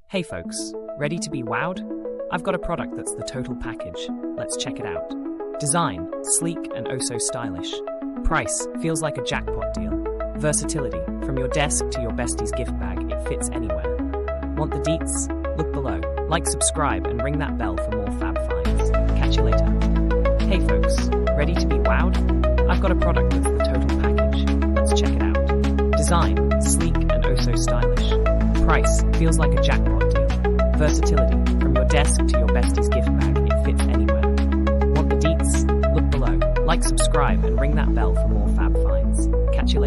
Hey folks, ready to be wowed? I've got a product that's the total package. Let's check it out. Design, sleek and oh so stylish. Price, feels like a jackpot deal. Versatility, from your desk to your bestie's gift bag, it fits anywhere. Want the deets? Look below. Like, subscribe, and ring that bell for more fab finds. Catch you later. Hey folks, ready to be wowed? I've got a product that's the total package. Let's check it out. Design, sleek and oh so stylish. Price, feels like a jackpot deal. Versatility, from your desk to your bestie's gift bag, it fits anywhere. Want the deets? Look below. Like, subscribe, and ring that bell for more